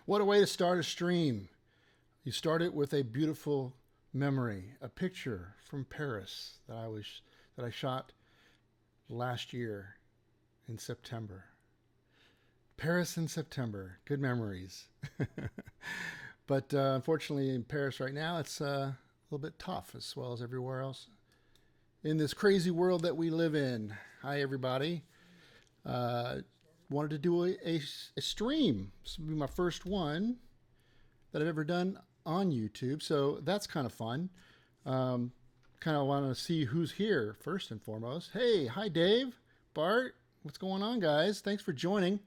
What a way to start a stream. You start it with a beautiful memory, a picture from Paris that I shot last year in September. Paris in September, good memories. But unfortunately, in Paris right now, it's a little bit tough, as well as everywhere else in this crazy world that we live in. Hi, everybody. Uh, Wanted to do a stream. This will be my first one that I've ever done on YouTube, so that's kind of fun. Um, Kind of want to see who's here first and foremost. Hey, hi, Dave, Bart. What's going on, guys? Thanks for joining.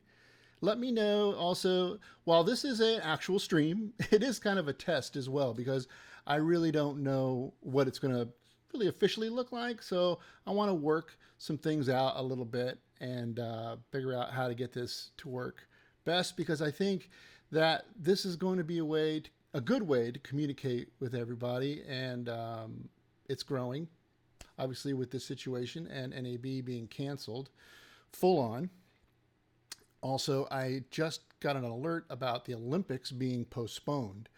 Let me know also, while this is an actual stream, it is kind of a test as well because I really don't know what it's going to really officially look like. So I want to work some things out a little bit and figure out how to get this to work best because I think that this is going to be a good way to communicate with everybody, and it's growing, obviously, with this situation and NAB being canceled full on. Also, I just got an alert about the Olympics being postponed.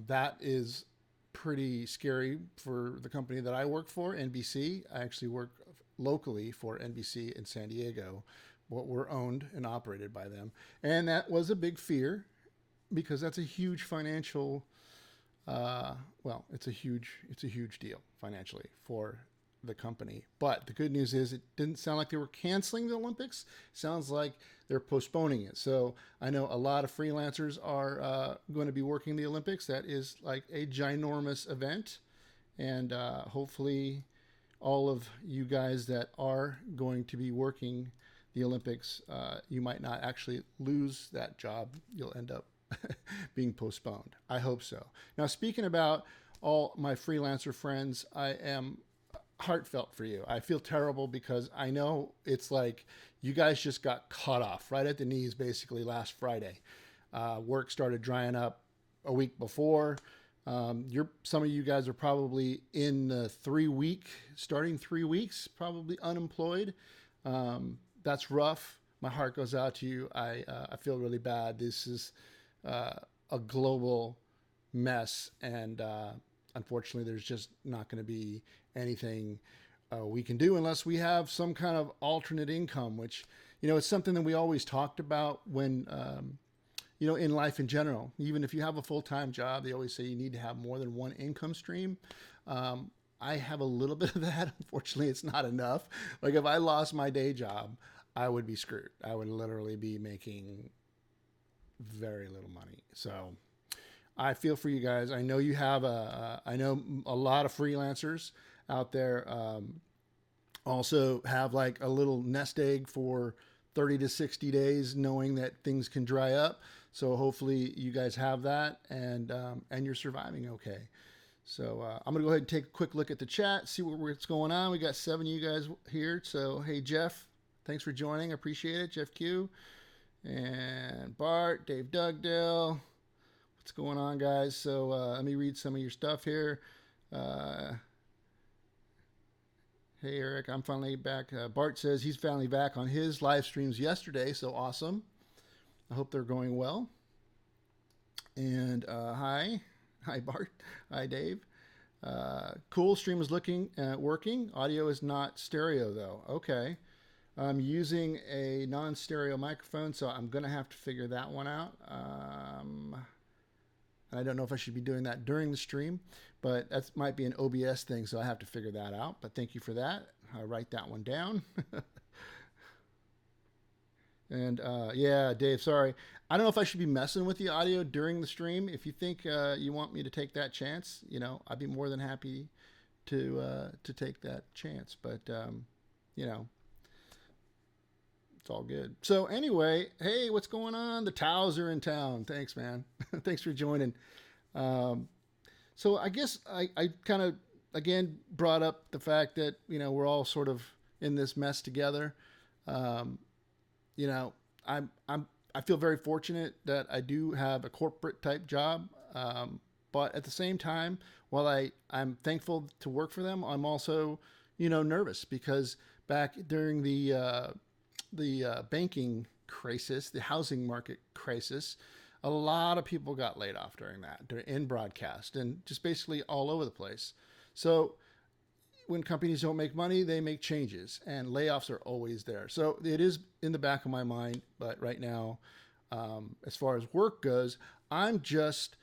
That is pretty scary for the company that I work for, NBC. I actually work locally for NBC in San Diego. What we're owned and operated by them, and that was a big fear because that's a huge financial. It's a huge deal financially for the company. But the good news is it didn't sound like they were canceling the Olympics. It sounds like they're postponing it. So I know a lot of freelancers are going to be working the Olympics. That is like a ginormous event. And hopefully all of you guys that are going to be working the Olympics, you might not actually lose that job. You'll end up being postponed. I hope so. Now, speaking about all my freelancer friends, I am heartfelt for you. I feel terrible because I know it's like you guys just got cut off right at the knees basically last Friday. Work started drying up a week before. Some of you guys are probably in the starting 3 weeks, probably unemployed. That's rough. My heart goes out to you. I feel really bad. This is a global mess, and unfortunately, there's just not going to be anything we can do unless we have some kind of alternate income, which, it's something that we always talked about when, in life in general. Even if you have a full-time job, they always say you need to have more than one income stream. I have a little bit of that. Unfortunately, it's not enough. Like if I lost my day job, I would be screwed. I would literally be making very little money. So I feel for you guys. I know you have I know a lot of freelancers out there also have like a little nest egg for 30 to 60 days, knowing that things can dry up. So hopefully you guys have that and you're surviving okay. So I'm gonna go ahead and take a quick look at the chat, see what's going on. We got 7 of you guys here. So hey Jeff, thanks for joining. I appreciate it. Jeff Q and Bart, Dave Dugdale. What's going on, guys? So let me read some of your stuff here. Hey, Eric, I'm finally back. Bart says he's finally back on his live streams yesterday, so awesome. I hope they're going well. And hi, Bart. Hi, Dave. Cool. Stream is working. Audio is not stereo though. Okay. I'm using a non-stereo microphone, so I'm going to have to figure that one out. I don't know if I should be doing that during the stream, but that might be an OBS thing, so I have to figure that out. But thank you for that. I'll write that one down. And yeah, Dave, sorry. I don't know if I should be messing with the audio during the stream. If you think you want me to take that chance, I'd be more than happy to take that chance. But, it's all good. So anyway, hey, what's going on? The Taos are in town. Thanks, man. Thanks for joining. So I guess I kind of, again, brought up the fact that, we're all sort of in this mess together. I feel very fortunate that I do have a corporate type job. But at the same time, while I'm thankful to work for them, I'm also, nervous because back during the the banking crisis, the housing market crisis, a lot of people got laid off during that, in broadcast and just basically all over the place. So when companies don't make money, they make changes, and layoffs are always there. So it is in the back of my mind, but right now, as far as work goes, I'm just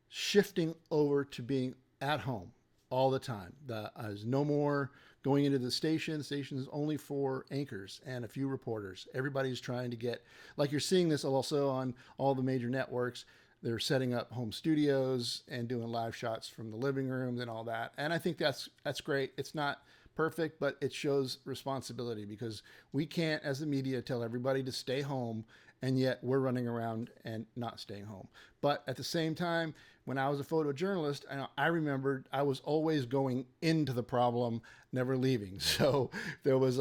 shifting over to being at home all the time. There's no more going into the station. The station is only for anchors and a few reporters. Everybody's trying to get, like you're seeing this also on all the major networks. They're setting up home studios and doing live shots from the living rooms and all that. And I think that's great. It's not perfect, but it shows responsibility, because we can't, as the media, tell everybody to stay home, and yet we're running around and not staying home. But at the same time, when I was a photojournalist, I remembered I was always going into the problem, never leaving. So there was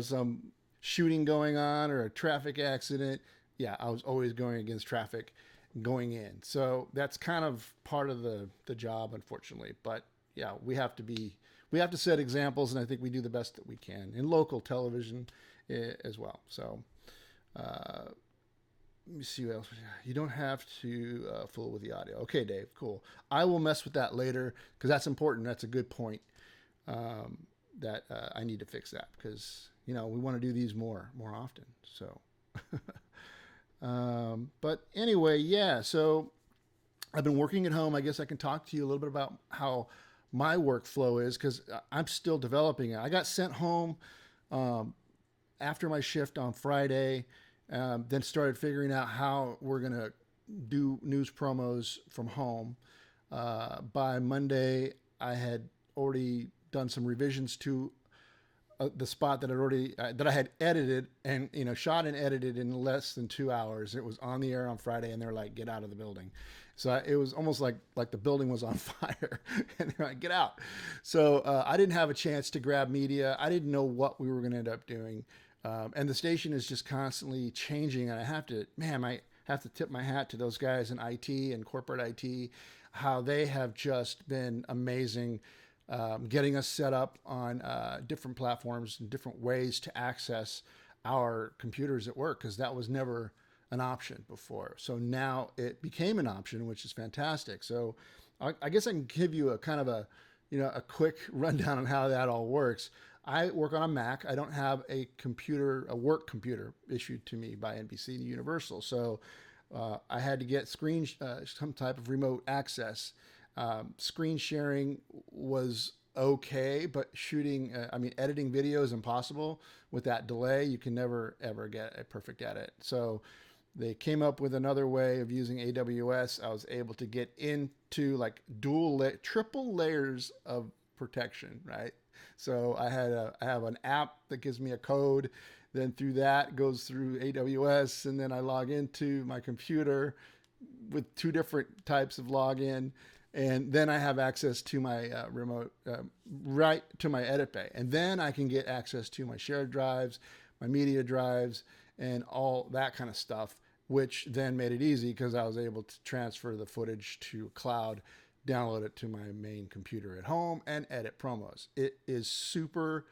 some shooting going on or a traffic accident. Yeah, I was always going against traffic going in. So that's kind of part of the job, unfortunately. But yeah, we have to set examples, and I think we do the best that we can in local television as well. So let me see what else. You don't have to fool with the audio. Okay, Dave, cool. I will mess with that later, because that's important. That's a good point. That I need to fix that, because we want to do these more often. So. But anyway, yeah, so I've been working at home. I guess I can talk to you a little bit about how my workflow is, because I'm still developing it. I got sent home after my shift on Friday, then started figuring out how we're going to do news promos from home. By Monday, I had already done some revisions to the spot that I had edited and shot and edited in less than 2 hours. It was on the air on Friday, and they're like, "Get out of the building." So it was almost like the building was on fire, and they're like, "Get out." So I didn't have a chance to grab media. I didn't know what we were going to end up doing, and the station is just constantly changing. And I have to tip my hat to those guys in IT and corporate IT, how they have just been amazing. Getting us set up on different platforms and different ways to access our computers at work, because that was never an option before. So now it became an option, which is fantastic. So I guess I can give you a kind of a quick rundown on how that all works. I work on a Mac. I don't have a work computer issued to me by NBC Universal. So I had to get some type of remote access. Screen sharing was okay, but editing video is impossible with that delay. You can never ever get a perfect edit. So they came up with another way of using AWS. I was able to get into like triple layers of protection, right? So I have an app that gives me a code. Then through that goes through AWS, and then I log into my computer with two different types of login. And then I have access to my remote, right to my edit bay. And then I can get access to my shared drives, my media drives, and all that kind of stuff, which then made it easy, because I was able to transfer the footage to cloud, download it to my main computer at home, and edit promos. It is super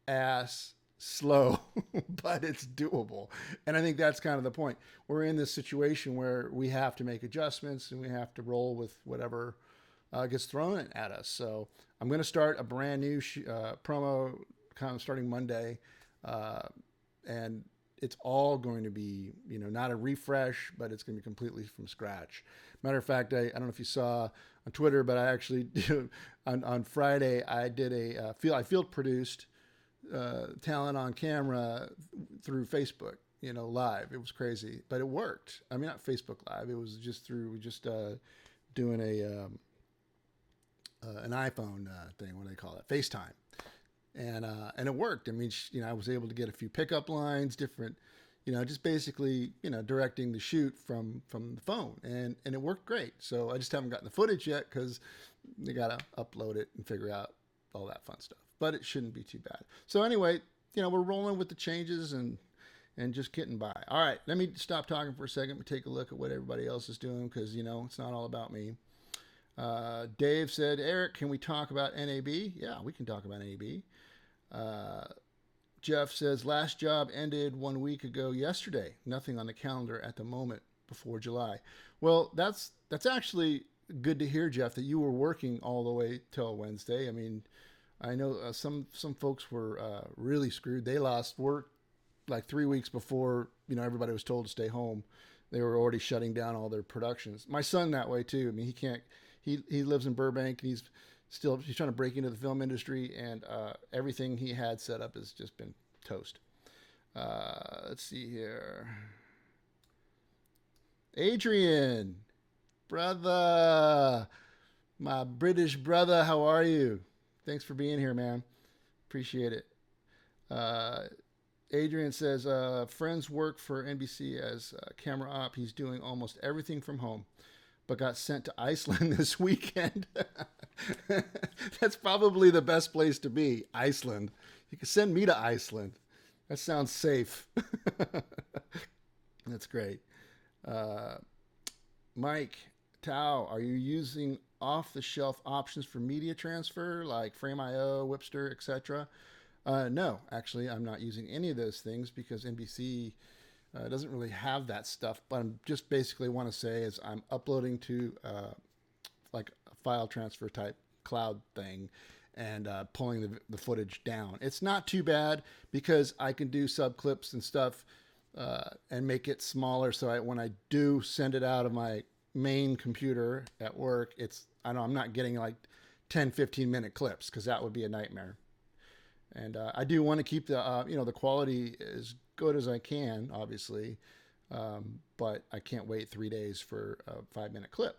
ass slow, but it's doable. And I think that's kind of the point. We're in this situation where we have to make adjustments, and we have to roll with whatever gets thrown at us. So I'm going to start a brand new promo kind of starting Monday. And it's all going to be, not a refresh, but it's going to be completely from scratch. Matter of fact, I don't know if you saw on Twitter, but I actually, on Friday, I did I field produced talent on camera through Facebook, live. It was crazy, but it worked. I mean, not Facebook Live. It was just doing an iPhone thing. What do they call it? FaceTime. And it worked. I mean, I was able to get a few pickup lines, different, just basically, directing the shoot from the phone, and it worked great. So I just haven't gotten the footage yet, because they got to upload it and figure out all that fun stuff. But it shouldn't be too bad. So anyway, we're rolling with the changes and just getting by. All right, let me stop talking for a second and take a look at what everybody else is doing, because, it's not all about me. Dave said, Eric, can we talk about NAB? Yeah, we can talk about NAB. Jeff says, last job ended 1 week ago yesterday. Nothing on the calendar at the moment before July. Well, that's actually good to hear, Jeff, that you were working all the way till Wednesday. I mean, I know some folks were really screwed. They lost work like 3 weeks before everybody was told to stay home. They were already shutting down all their productions. My son that way too. I mean, he can't. He lives in Burbank, and he's trying to break into the film industry, and everything he had set up has just been toast. Let's see here. Adrian, brother, my British brother, how are you? Thanks for being here, man. Appreciate it. Adrian says, friends work for NBC as camera op. He's doing almost everything from home, but got sent to Iceland this weekend. That's probably the best place to be, Iceland. You can send me to Iceland. That sounds safe. That's great. Mike Tao, are you using off-the-shelf options for media transfer like Frame.io, Whipster, etc.? No, actually, I'm not using any of those things because NBC doesn't really have that stuff. But I'm just basically want to say is I'm uploading to like a file transfer type cloud thing and pulling the footage down. It's not too bad because I can do subclips and stuff and make it smaller. So when I do send it out of my main computer at work, I know I'm not getting like 10, 15-minute clips because that would be a nightmare. And I do want to keep the quality as good as I can, obviously, but I can't wait 3 days for a 5-minute clip.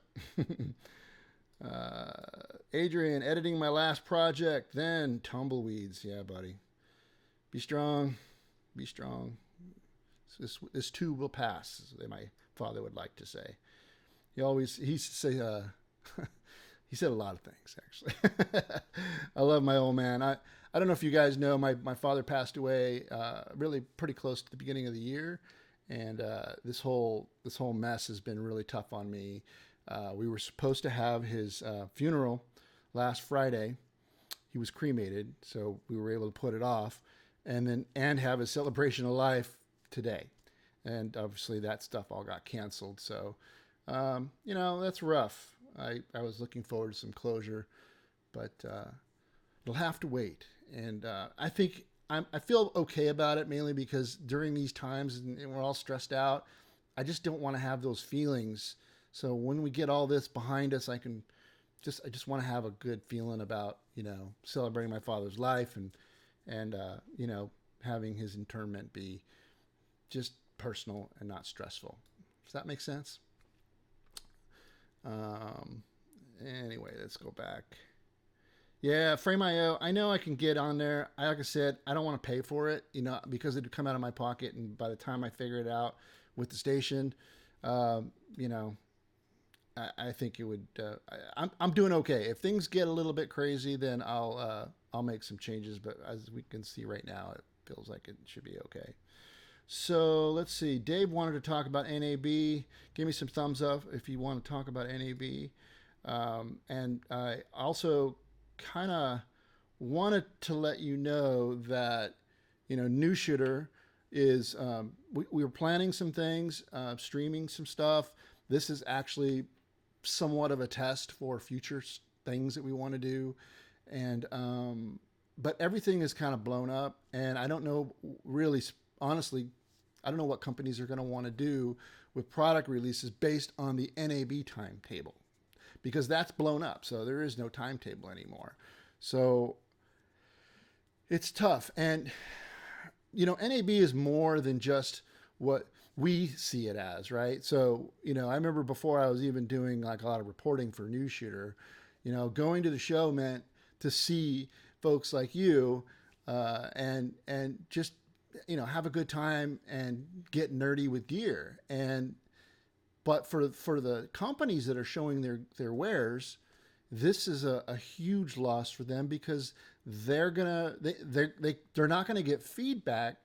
Adrian, editing my last project, then tumbleweeds. Yeah, buddy. Be strong. Be strong. This too will pass, as my father would like to say. He used to say, he said a lot of things, actually. I love my old man. I don't know if you guys know, my father passed away really pretty close to the beginning of the year. And this whole mess has been really tough on me. We were supposed to have his funeral last Friday. He was cremated, so we were able to put it off, and have his celebration of life today. And obviously that stuff all got canceled. So, that's rough. I was looking forward to some closure, but it'll have to wait. And I think I feel okay about it, mainly because during these times and we're all stressed out, I just don't want to have those feelings. So when we get all this behind us, I just want to have a good feeling about, celebrating my father's life and having his interment be just personal and not stressful. Does that make sense? Anyway, let's go back. Yeah, Frame.io. I know I can get on there. Like I said, I don't want to pay for it, because it'd come out of my pocket. And by the time I figure it out with the station, I think it would. I'm doing okay. If things get a little bit crazy, then I'll make some changes. But as we can see right now, it feels like it should be okay. So let's see. Dave wanted to talk about NAB. Give me some thumbs up if you want to talk about NAB. And I also kind of wanted to let you know that, New Shooter is, we were planning some things, streaming some stuff. This is actually somewhat of a test for future things that we want to do. And, but everything is kind of blown up, and I don't know really, honestly, I don't know what companies are going to want to do with product releases based on the NAB timetable, because that's blown up. So there is no timetable anymore. So it's tough. And, NAB is more than just what we see it as, right? So, I remember before I was even doing like a lot of reporting for News Shooter, going to the show meant to see folks like you and just, have a good time and get nerdy with gear. But for the companies that are showing their wares, this is a huge loss for them, because they're not gonna get feedback,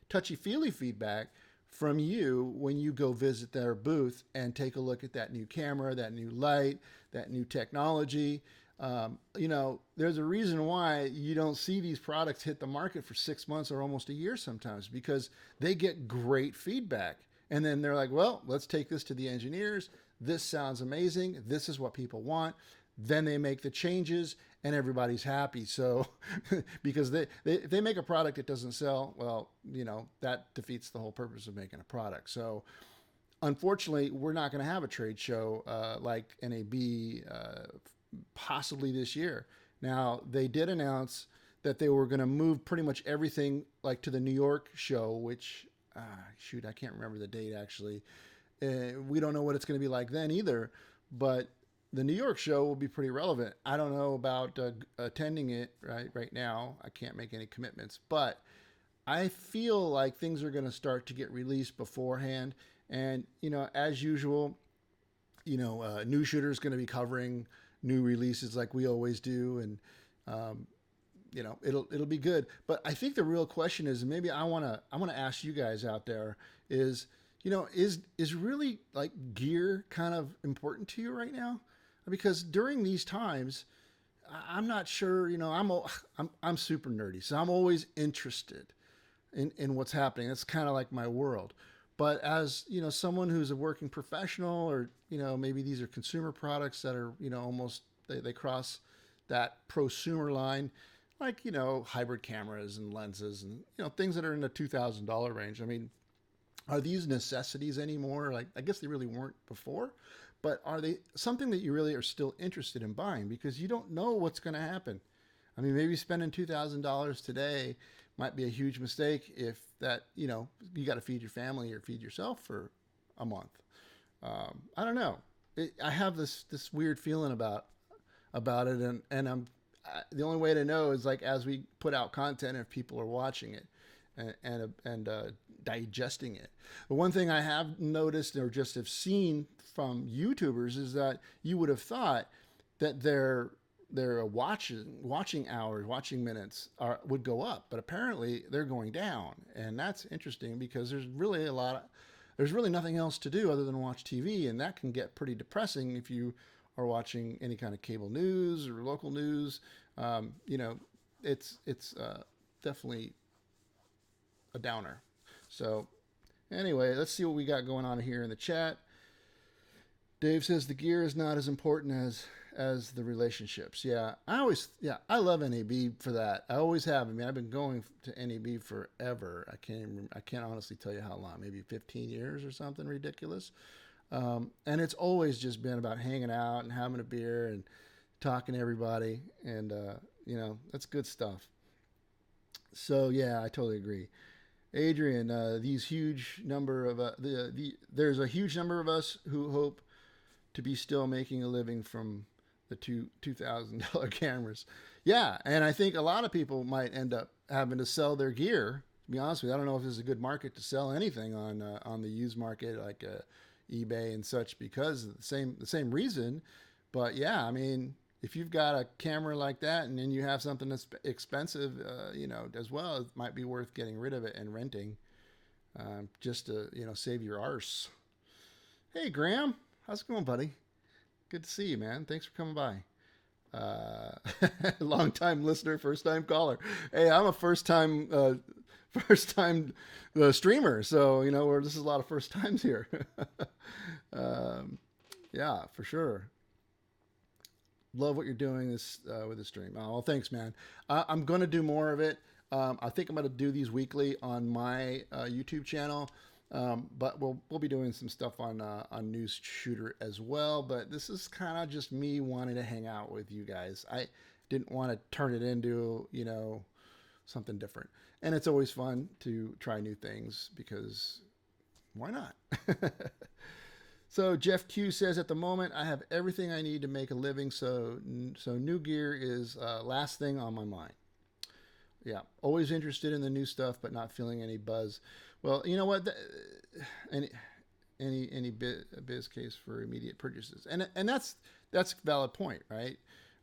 touchy-feely feedback from you when you go visit their booth and take a look at that new camera, that new light, that new technology. There's a reason why you don't see these products hit the market for 6 months or almost a year sometimes, because they get great feedback. And then they're like, well, let's take this to the engineers. This sounds amazing. This is what people want. Then they make the changes and everybody's happy. So, because if they make a product that doesn't sell, well, that defeats the whole purpose of making a product. So, unfortunately, we're not going to have a trade show like NAB possibly this year. Now, they did announce that they were going to move pretty much everything like to the New York show, which, shoot, I can't remember the date actually. We don't know what it's going to be like then either, but the New York show will be pretty relevant. I don't know about attending it right now. I can't make any commitments, but I feel like things are going to start to get released beforehand. And, as usual, New Shooter is going to be covering new releases like we always do. And, it'll be good. But I think the real question is, maybe I want to ask you guys out there is, is really like gear kind of important to you right now? Because during these times, I'm not sure, I'm super nerdy. So I'm always interested in what's happening. It's kind of like my world. But as, someone who's a working professional, or, maybe these are consumer products that are, almost, they cross that prosumer line, like, hybrid cameras and lenses and, things that are in the $2,000 range. I mean, are these necessities anymore? Like, I guess they really weren't before, but are they something that you really are still interested in buying? Because you don't know what's going to happen. I mean, maybe spending $2,000 today might be a huge mistake if that, you got to feed your family or feed yourself for a month. I don't know. I have this weird feeling about it, and the only way to know is like as we put out content, if people are watching it and digesting it. The one thing I have noticed or just have seen from YouTubers is that you would have thought that their watching hours, watching minutes would go up, but apparently they're going down, and that's interesting because there's really nothing else to do other than watch TV, and that can get pretty depressing if you are watching any kind of cable news or local news. It's definitely a downer. So anyway, let's see what we got going on here in the chat. Dave says the gear is not as important as the relationships. Yeah, I love NAB for that. I always have. I mean, I've been going to NAB forever. I can't honestly tell you how long. Maybe 15 years or something ridiculous. And it's always just been about hanging out and having a beer and talking to everybody, and that's good stuff. So yeah, I totally agree. Adrian, these huge number of there's a huge number of us who hope to be still making a living from the $2,000 cameras. Yeah, and I think a lot of people might end up having to sell their gear. To be honest with you, I don't know if this is a good market to sell anything on the used market like eBay and such, because of the same reason. But yeah, I mean, if you've got a camera like that and then you have something that's expensive, as well, it might be worth getting rid of it and renting, just to save your arse. Hey Graham, how's it going, buddy? Good to see you, man. Thanks for coming by. Long time listener, first time caller. Hey, I'm a first time streamer, so this is a lot of first times here. Yeah, for sure. Love what you're doing with the stream. Oh, well, thanks, man. I'm going to do more of it. I think I'm going to do these weekly on my YouTube channel, but we'll be doing some stuff on News Shooter as well. But this is kind of just me wanting to hang out with you guys. I didn't want to turn it into something different, and it's always fun to try new things because why not? So Jeff Q says, at the moment, I have everything I need to make a living, so new gear is last thing on my mind. Yeah, always interested in the new stuff, but not feeling any buzz. Well, you know what? Any biz case for immediate purchases, and that's a valid point, right?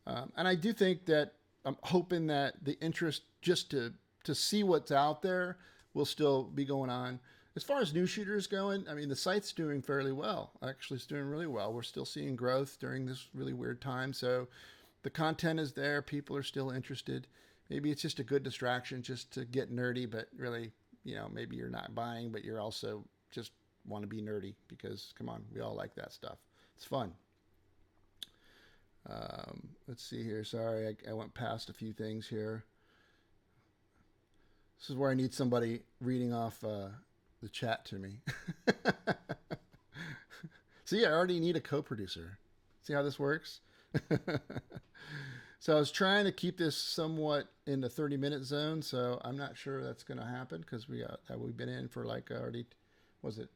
And I do think that I'm hoping that the interest just to see what's out there will still be going on. As far as New Shooters going, I mean, the site's doing fairly well. Actually, it's doing really well. We're still seeing growth during this really weird time. So, the content is there. People are still interested. Maybe it's just a good distraction just to get nerdy, but really, maybe you're not buying, but you're also just want to be nerdy because, come on, we all like that stuff. It's fun. Let's see here. Sorry, I went past a few things here. This is where I need somebody reading off the chat to me. See, I already need a co-producer. See how this works? So I was trying to keep this somewhat in the 30-minute zone, so I'm not sure that's going to happen because we've been in for like already, was it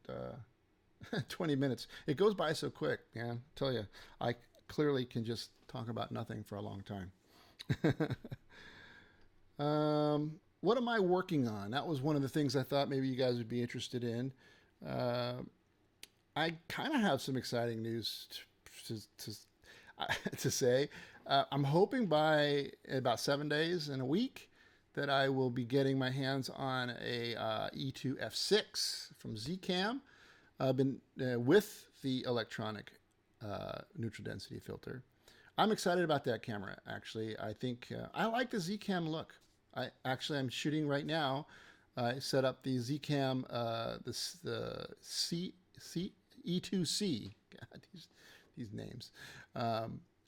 20 minutes? It goes by so quick, man. I tell you, I clearly can just talk about nothing for a long time. What am I working on? That was one of the things I thought maybe you guys would be interested in. I kind of have some exciting news to say. I'm hoping by about 7 days in a week that I will be getting my hands on a E2 F6 from Zcam. I've been with the electronic neutral density filter. I'm excited about that camera. Actually, I think I like the Zcam look. I'm shooting right now. I set up the Zcam, the E2C. God, these names.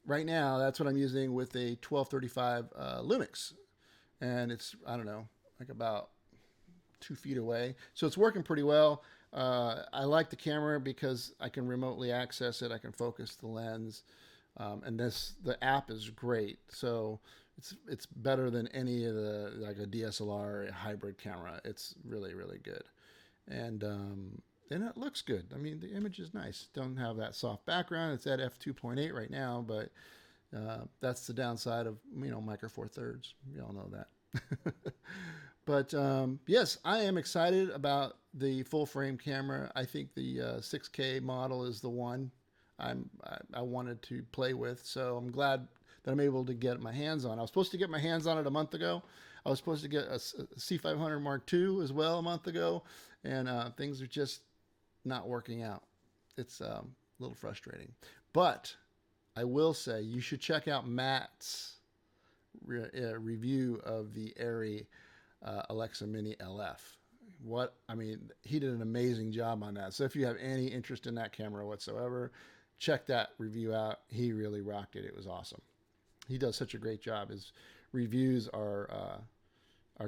Right now, that's what I'm using with a 1235 Lumix, and it's, I don't know, like about 2 feet away. So it's working pretty well. I like the camera because I can remotely access it. I can focus the lens, and the app is great. So it's better than any of the, like a DSLR hybrid camera. It's really, really good, and it looks good. I mean, the image is nice. Don't have that soft background. It's at f2.8 right now, but that's the downside of Micro Four Thirds. We all know that. But yes, I am excited about the full frame camera. I think the 6K model is the one I wanted to play with. So I'm glad that I'm able to get my hands on. I was supposed to get my hands on it a month ago. I was supposed to get a C500 Mark II as well a month ago, and things are just not working out. It's a little frustrating. But I will say you should check out Matt's review of the Arri Alexa Mini LF. He did an amazing job on that. So if you have any interest in that camera whatsoever, check that review out. He really rocked it. It was awesome. He does such a great job. His reviews are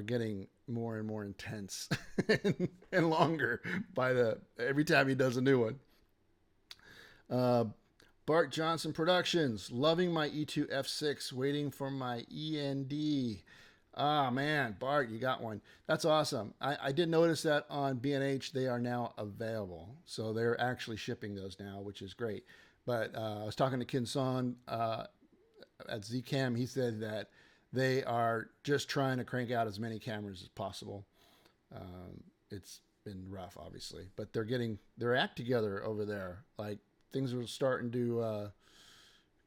getting more and more intense and longer every time he does a new one. Bart Johnson Productions, loving my E2 F6, waiting for my END. Ah, man, Bart, you got one. That's awesome. I did notice that on B&H they are now available. So they're actually shipping those now, which is great. But I was talking to Kin Son at Zcam. He said that they are just trying to crank out as many cameras as possible. It's been rough, obviously, but they're getting their act together over there. Like, things are starting to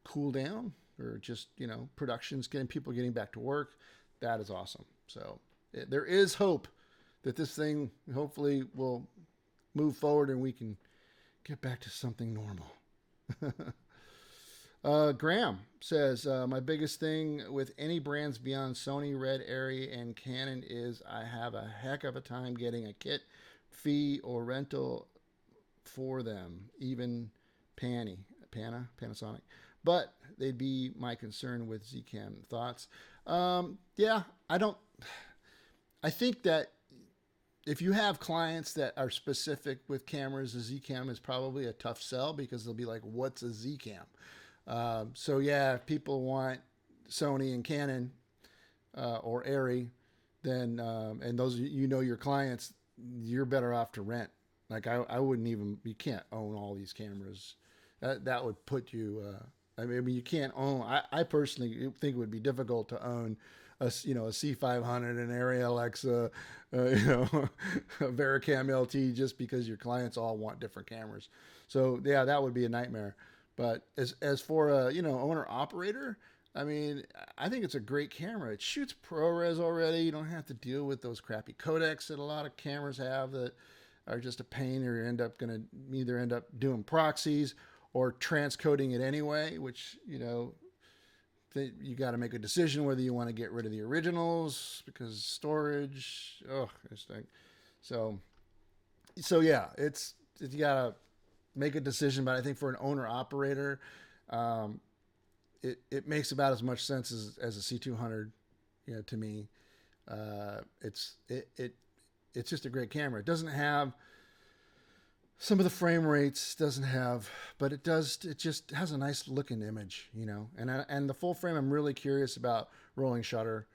cool down, or just, production's people getting back to work. That is awesome. So there is hope that this thing hopefully will move forward and we can get back to something normal. Graham says, my biggest thing with any brands beyond Sony, Red, Arri, and Canon is I have a heck of a time getting a kit, fee, or rental for them, even Panasonic. But they'd be my concern with Zcam. Thoughts? Yeah, I think that if you have clients that are specific with cameras, a Zcam is probably a tough sell because they'll be like, what's a Zcam? So yeah, if people want Sony and Canon or Arri, then and those your clients, you're better off to rent. Like I wouldn't even, you can't own all these cameras. That would put you. I mean, you can't own. I personally think it would be difficult to own a C500, an Arri Alexa, a Vericam LT, just because your clients all want different cameras. So yeah, that would be a nightmare. But as for a owner operator, I mean, I think it's a great camera. It shoots ProRes already. You don't have to deal with those crappy codecs that a lot of cameras have that are just a pain, or end up doing proxies or transcoding it anyway, which you got to make a decision whether you want to get rid of the originals because storage. Oh, it's like, so yeah, you got to make a decision. But I think for an owner operator, it makes about as much sense as a C200, to me. It's just a great camera. It doesn't have some of the frame rates, but it just has a nice looking image, and the full frame. I'm really curious about rolling shutter.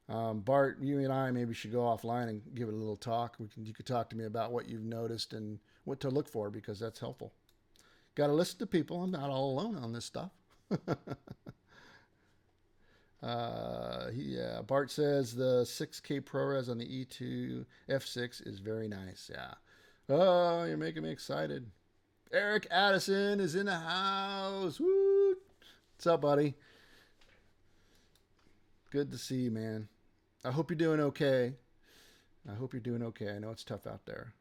Bart, you and I maybe should go offline and give it a little talk. You could talk to me about what you've noticed and what to look for, because that's helpful. Got to listen to people. I'm not all alone on this stuff. Bart says the 6K ProRes on the E2 F6 is very nice. Yeah. Oh, you're making me excited. Eric Addison is in the house. Woo! What's up, buddy? Good to see you, man. I hope you're doing okay. I know it's tough out there.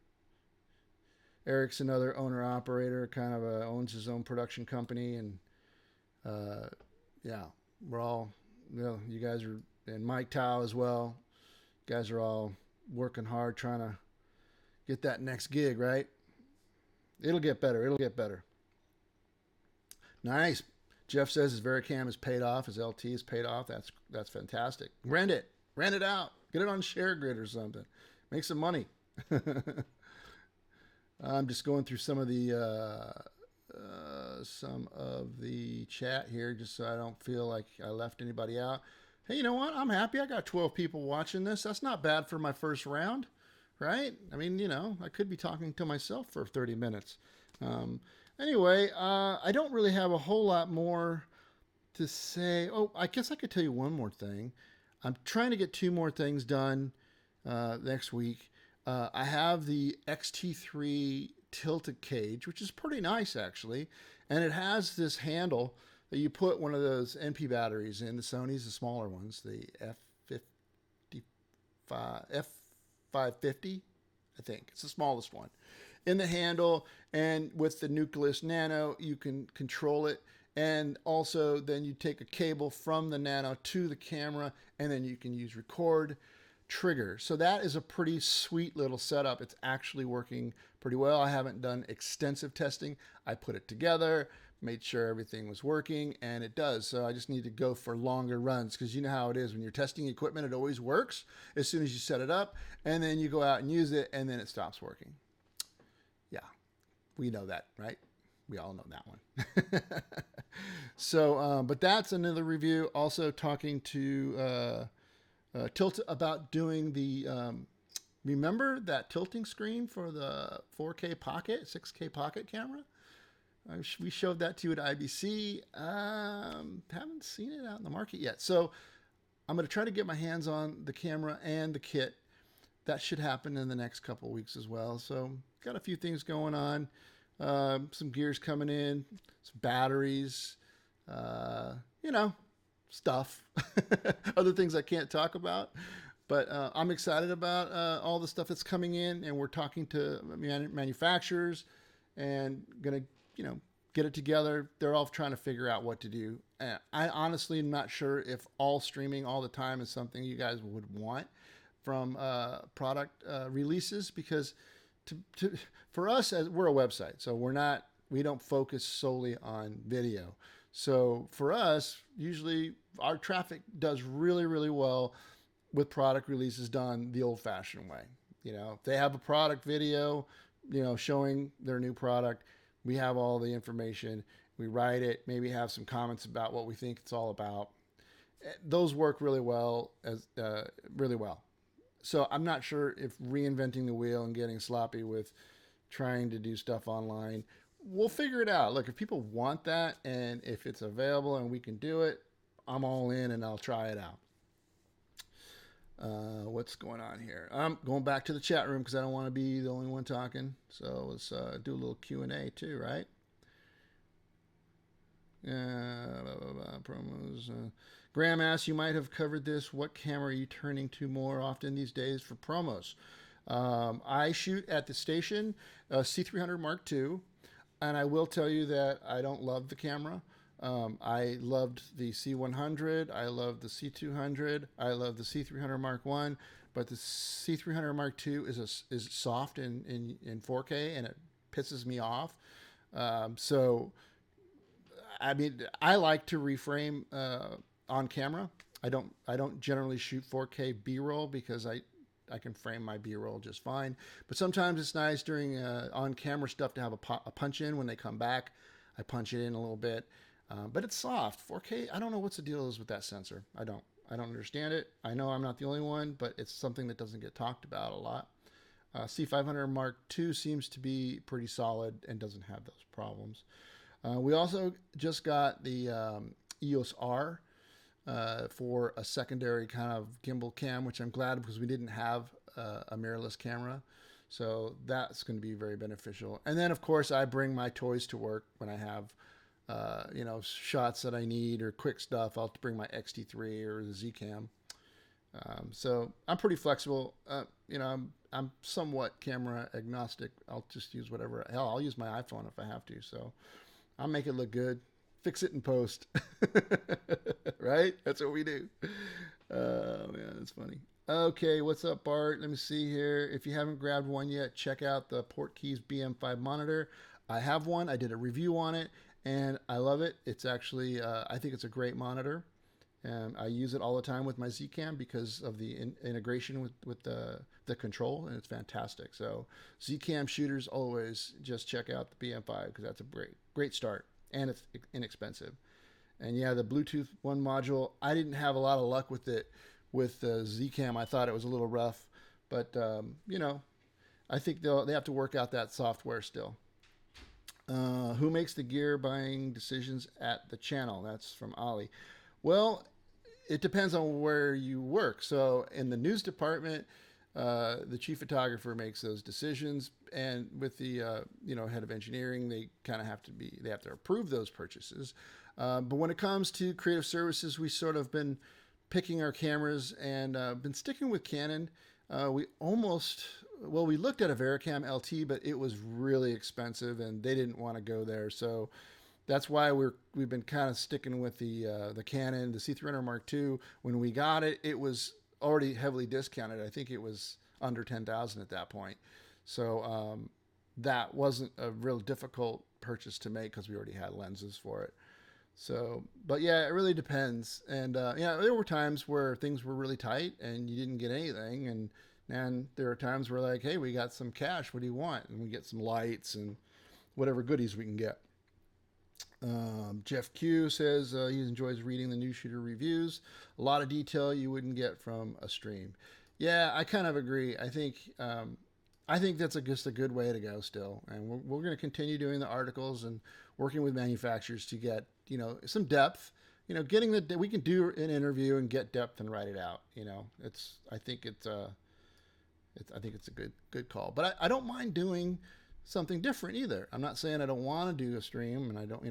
Eric's another owner-operator, kind of owns his own production company. And, we're all, you guys are, and Mike Tao as well. You guys are all working hard trying to get that next gig, right? It'll get better. Nice. Jeff says his Vericam is paid off. His LT is paid off. That's fantastic. Rent it out. Get it on ShareGrid or something. Make some money. I'm just going through some of the chat here, just so I don't feel like I left anybody out. Hey, you know what? I'm happy. I got 12 people watching this. That's not bad for my first round, right? I mean, I could be talking to myself for 30 minutes. Anyway, I don't really have a whole lot more to say. Oh, I guess I could tell you one more thing. I'm trying to get 2 more things done next week. I have the XT3 tilted cage, which is pretty nice, actually. And it has this handle that you put one of those NP batteries in. The Sony's, the smaller ones, the F550, I think. It's the smallest one. In the handle, and with the Nucleus Nano, you can control it. And also, then you take a cable from the Nano to the camera, and then you can use record, trigger. So that is a pretty sweet little setup. It's actually working pretty well. I haven't done extensive testing. I put it together, made sure everything was working, and it does. So I just need to go for longer runs, because you know how it is when you're testing equipment. It always works as soon as you set it up, and then you go out and use it, and then it stops working. Yeah, we know that, right? We all know that one. So, but that's another review. Also talking to Tilt about doing the, remember that tilting screen for the 4K Pocket, 6K Pocket camera? We showed that to you at IBC. Haven't seen it out in the market yet. So I'm going to try to get my hands on the camera and the kit. That should happen in the next couple of weeks as well. So got a few things going on. Some gears coming in, some batteries, stuff, other things I can't talk about, but I'm excited about all the stuff that's coming in, and we're talking to manufacturers and gonna, get it together. They're all trying to figure out what to do. I honestly am not sure if all streaming all the time is something you guys would want from product releases, because for us, as we're a website, so we don't focus solely on video. So for us, usually our traffic does really, really well with product releases done the old-fashioned way. If they have a product video, showing their new product, we have all the information. We write it, maybe have some comments about what we think it's all about. Those work really well, really well. So I'm not sure if reinventing the wheel and getting sloppy with trying to do stuff online. We'll figure it out. Look, if people want that, and if it's available and we can do it, I'm all in and I'll try it out. What's going on here? I'm going back to the chat room because I don't want to be the only one talking. So let's do a little Q&A too, right? Promos. Graham asks, you might have covered this. What camera are you turning to more often these days for promos? I shoot at the station, C300 Mark II. And I will tell you that I don't love the camera. I loved the C100. I loved the C200. I love the C300 Mark One, but the C300 Mark Two is soft in 4K, and it pisses me off. So I mean, I like to reframe on camera. I don't generally shoot 4K B-roll because I can frame my B-roll just fine. But sometimes it's nice during on-camera stuff to have a punch in when they come back. I punch it in a little bit, but it's soft. 4K. I don't know what's the deal is with that sensor. I don't understand it. I know I'm not the only one, but it's something that doesn't get talked about a lot. C500 Mark II seems to be pretty solid and doesn't have those problems. We also just got the EOS R for a secondary kind of gimbal cam, which I'm glad because we didn't have a mirrorless camera. So that's going to be very beneficial. And then, of course, I bring my toys to work when I have, shots that I need or quick stuff. I'll bring my X-T3 or the Z-Cam. So I'm pretty flexible. I'm somewhat camera agnostic. I'll just use whatever. Hell, I'll use my iPhone if I have to. So I'll make it look good. Fix it in post. Right? That's what we do. Oh, man, that's funny. Okay, what's up, Bart? Let me see here. If you haven't grabbed one yet, check out the Portkeys BM5 monitor. I have one. I did a review on it, and I love it. It's actually, I think it's a great monitor. And I use it all the time with my Zcam because of the integration with the control, and it's fantastic. So Zcam shooters, always just check out the BM5 because that's a great start, and it's inexpensive. And yeah, the Bluetooth 1 module, I didn't have a lot of luck with it with the Zcam. I thought it was a little rough, but I think they have to work out that software still. Who makes the gear buying decisions at the channel? That's from Ali. Well, it depends on where you work. So in the news department, the chief photographer makes those decisions, and with the head of engineering, they kind of have to approve those purchases. But when it comes to creative services, we sort of been picking our cameras and been sticking with Canon. We looked at a Vericam LT, but it was really expensive, and they didn't want to go there. So that's why we've been kind of sticking with the Canon, the C300 Mark II. When we got it, it was already heavily discounted. I think it was under 10,000 at that point. So that wasn't a real difficult purchase to make because we already had lenses for it. So, but yeah, it really depends. And there were times where things were really tight and you didn't get anything. And there are times where like, hey, we got some cash. What do you want? And we get some lights and whatever goodies we can get. Jeff Q says he enjoys reading the new shooter reviews. A lot of detail you wouldn't get from a stream. Yeah, I kind of agree. I think that's just a good way to go still. And we're going to continue doing the articles and working with manufacturers to get, some depth, we can do an interview and get depth and write it out. I think it's a good call, but I don't mind doing something different either. I'm not saying I don't want to do a stream, and I don't,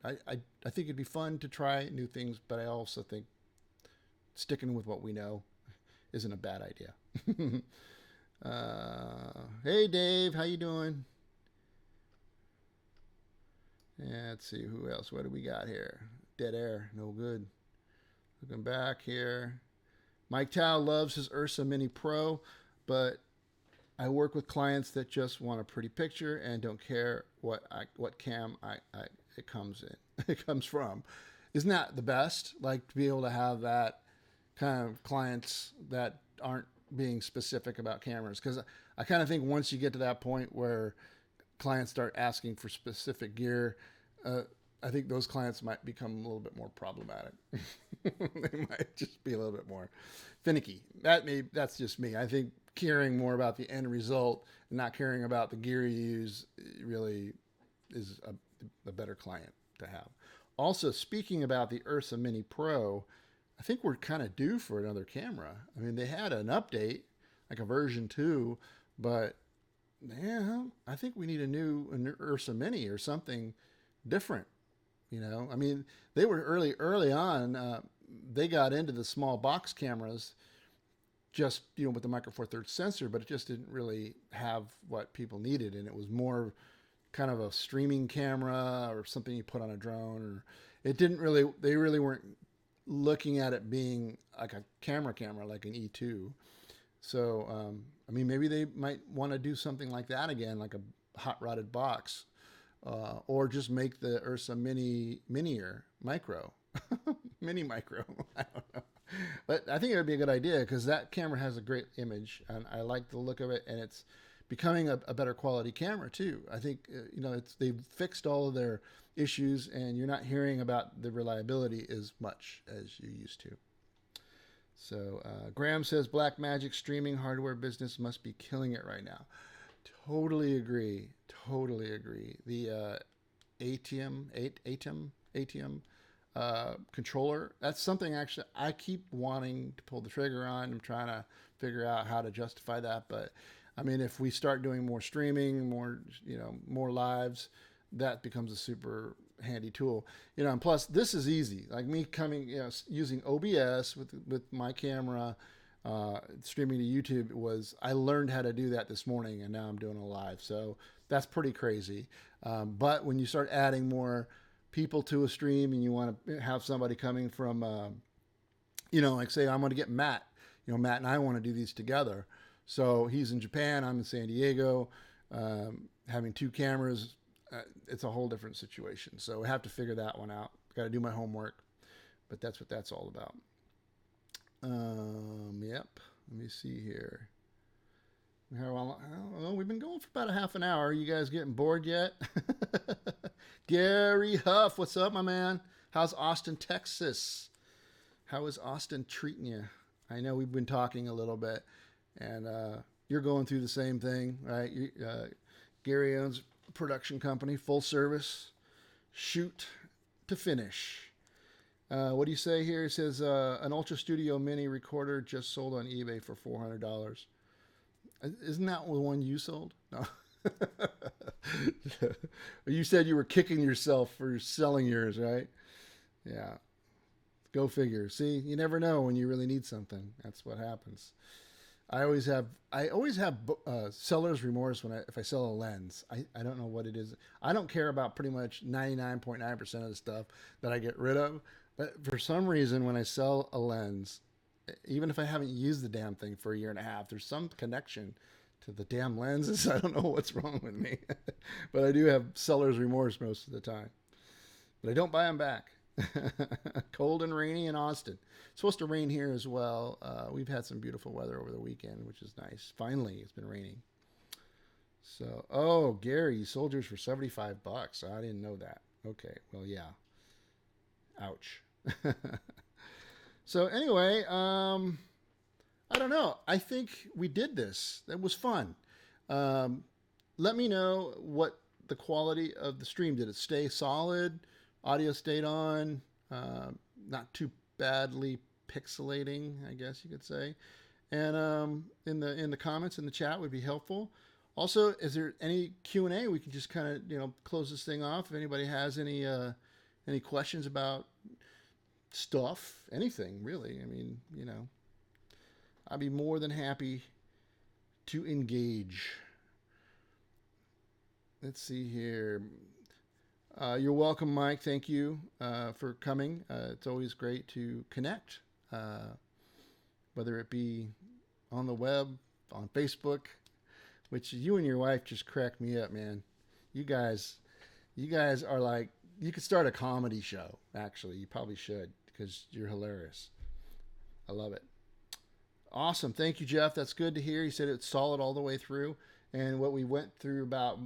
I think it'd be fun to try new things, but I also think sticking with what we know isn't a bad idea. Hey Dave, how you doing? Yeah, let's see who else. What do we got here? Dead air, no good. Looking back here, Mike Tao loves his Ursa Mini Pro, but I work with clients that just want a pretty picture and don't care what cam it comes in. It comes from. Isn't that the best? Like to be able to have that kind of clients that aren't being specific about cameras, because I kind of think once you get to that point where clients start asking for specific gear, I think those clients might become a little bit more problematic. They might just be a little bit more finicky. That's just me. I think caring more about the end result and not caring about the gear you use really is a better client to have. Also, speaking about the Ursa Mini Pro, I think we're kind of due for another camera. I mean, they had an update, like a version 2, but yeah, I think we need an Ursa Mini or something different. I mean, they were early on. They got into the small box cameras just, with the Micro Four Thirds sensor, but it just didn't really have what people needed. And it was more kind of a streaming camera or something you put on a drone, or it didn't really, they really weren't looking at it being like a camera like an E2. So, I mean, maybe they might want to do something like that again, like a hot rodded box, or just make the Ursa micro, mini micro. I don't know. But I think it would be a good idea because that camera has a great image and I like the look of it, and it's becoming a better quality camera too. I think, they've fixed all of their issues and you're not hearing about the reliability as much as you used to. So Graham says Blackmagic streaming hardware business must be killing it right now. Totally agree. Totally agree. The ATEM controller, that's something actually I keep wanting to pull the trigger on. I'm trying to figure out how to justify that. But I mean, if we start doing more streaming, more lives, that becomes a super handy tool. And plus this is easy. Like me coming, using OBS with my camera, streaming to YouTube I learned how to do that this morning, and now I'm doing a live. So that's pretty crazy. But when you start adding more people to a stream and you want to have somebody coming from, like say I'm going to get Matt, Matt and I want to do these together. So he's in Japan, I'm in San Diego, having two cameras, it's a whole different situation. So I have to figure that one out. Got to do my homework, but that's what that's all about. Yep. Let me see here. We've been going for about a half an hour. You guys getting bored yet? Gary Huff, what's up, my man? How's Austin, Texas? How is Austin treating you? I know we've been talking a little bit, and you're going through the same thing, right? Gary owns a production company, full service, shoot to finish. What do you say here? It says an Ultra Studio Mini recorder just sold on eBay for $400. Isn't that the one you sold? No. You said you were kicking yourself for selling yours, right? Yeah. Go figure. See, you never know when you really need something. That's what happens. I always have seller's remorse if I sell a lens. I don't know what it is. I don't care about pretty much 99.9% of the stuff that I get rid of. But for some reason, when I sell a lens, even if I haven't used the damn thing for a year and a half, there's some connection to the damn lenses. I don't know what's wrong with me. But I do have seller's remorse most of the time. But I don't buy them back. Cold and rainy in Austin. It's supposed to rain here as well. We've had some beautiful weather over the weekend, which is nice. Finally, it's been raining. So, Gary, you sold yours for $75. I didn't know that. Okay, well, yeah. Ouch. So anyway, I don't know. I think we did this. That was fun. Let me know what the quality of the stream. Did it stay solid? Audio stayed on? Not too badly pixelating, I guess you could say. And in the comments in the chat would be helpful. Also, is there any Q&A? We can just kind of close this thing off. If anybody has any questions about stuff, anything really. I mean, I'd be more than happy to engage. Let's see here. You're welcome, Mike. Thank you for coming. It's always great to connect, whether it be on the web, on Facebook, which you and your wife just crack me up, man. You guys are like, you could start a comedy show, actually. You probably should, because you're hilarious. I love it. Awesome. Thank you, Jeff. That's good to hear. He said it's solid all the way through. And what we went through about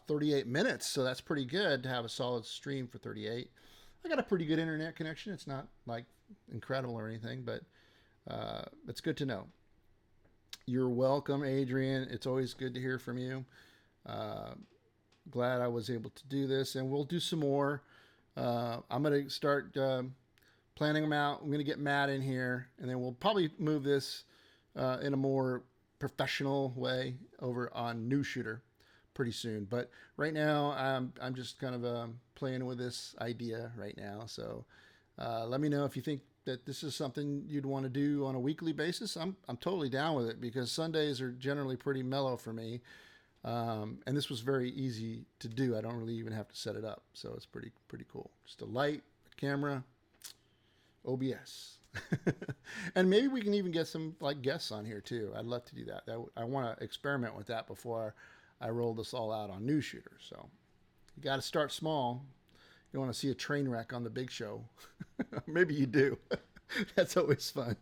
38 minutes. So that's pretty good to have a solid stream for 38. I got a pretty good internet connection. It's not like incredible or anything, but it's good to know. You're welcome, Adrian. It's always good to hear from you. Glad I was able to do this, and we'll do some more. I'm going to start planning them out. I'm going to get Matt in here, and then we'll probably move this in a more professional way over on New Shooter pretty soon. But right now, I'm just kind of playing with this idea right now. So let me know if you think that this is something you'd want to do on a weekly basis. I'm totally down with it because Sundays are generally pretty mellow for me. And this was very easy to do. I don't really even have to set it up, so it's pretty cool. Just a light, a camera, OBS. And maybe we can even get some like guests on here too. I'd love to do that. I want to experiment with that before I roll this all out on News Shooter. So you got to start small. You want to see a train wreck on the big show. Maybe you do. That's always fun.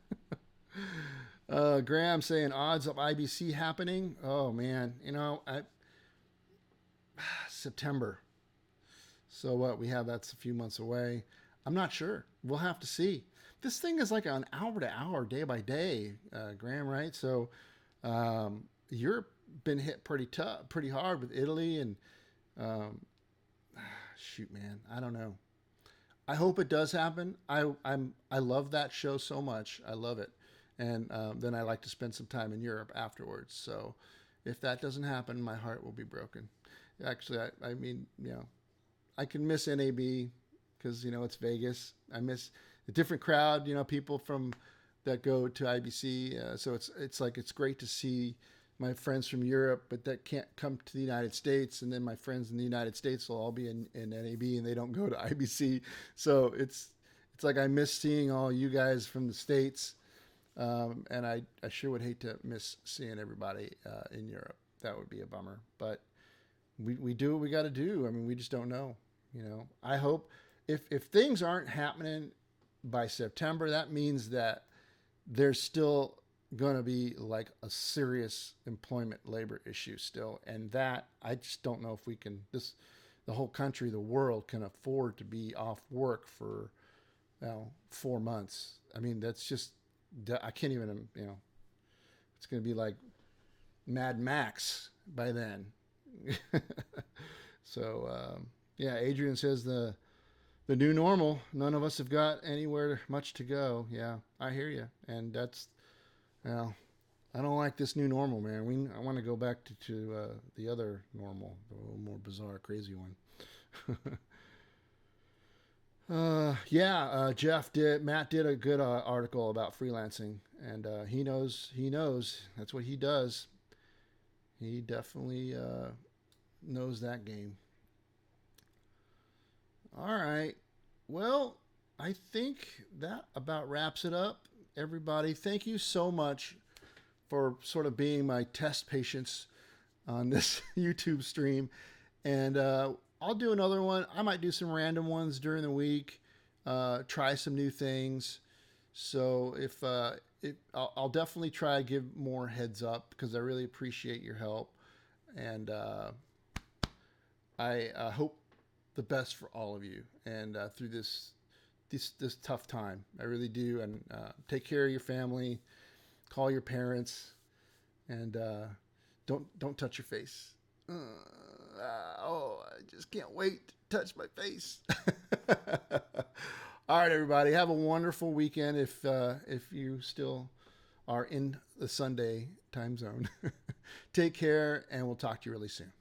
Graham saying odds of IBC happening. Oh man, September. So what? We have that's a few months away. I'm not sure. We'll have to see. This thing is like an hour to hour, day by day, Graham, right? So Europe been hit pretty hard with Italy and shoot, man, I don't know. I hope it does happen. I love that show so much. I love it, and then I like to spend some time in Europe afterwards. So if that doesn't happen, my heart will be broken. Actually, I mean, I can miss NAB because it's Vegas. I miss a different crowd. People from that go to IBC. So it's like it's great to see my friends from Europe, but that can't come to the United States. And then my friends in the United States will all be in NAB and they don't go to IBC. So it's like I miss seeing all you guys from the States. And I sure would hate to miss seeing everybody in Europe. That would be a bummer. But we do what we got to do. I mean, we just don't know. I hope if things aren't happening by September, that means that there's still going to be like a serious employment labor issue still. And that I just don't know if we can, the whole country, the world can afford to be off work for 4 months. I mean, that's just, I can't even, it's going to be like Mad Max by then. So, yeah, Adrian says the new normal, none of us have got anywhere much to go. Yeah, I hear you. And that's, I don't like this new normal, man. I want to go back to the other normal, the little more bizarre, crazy one. Matt did a good article about freelancing, and he knows. That's what he does. He definitely knows that game. All right. Well, I think that about wraps it up. Everybody, thank you so much for sort of being my test patients on this YouTube stream. And I'll do another one. I might do some random ones during the week, try some new things. So I'll definitely try to give more heads up because I really appreciate your help. And I hope the best for all of you and through this tough time. I really do. And take care of your family, call your parents, and don't touch your face. I just can't wait to touch my face. All right, everybody, have a wonderful weekend if you still are in the Sunday time zone. Take care, and we'll talk to you really soon.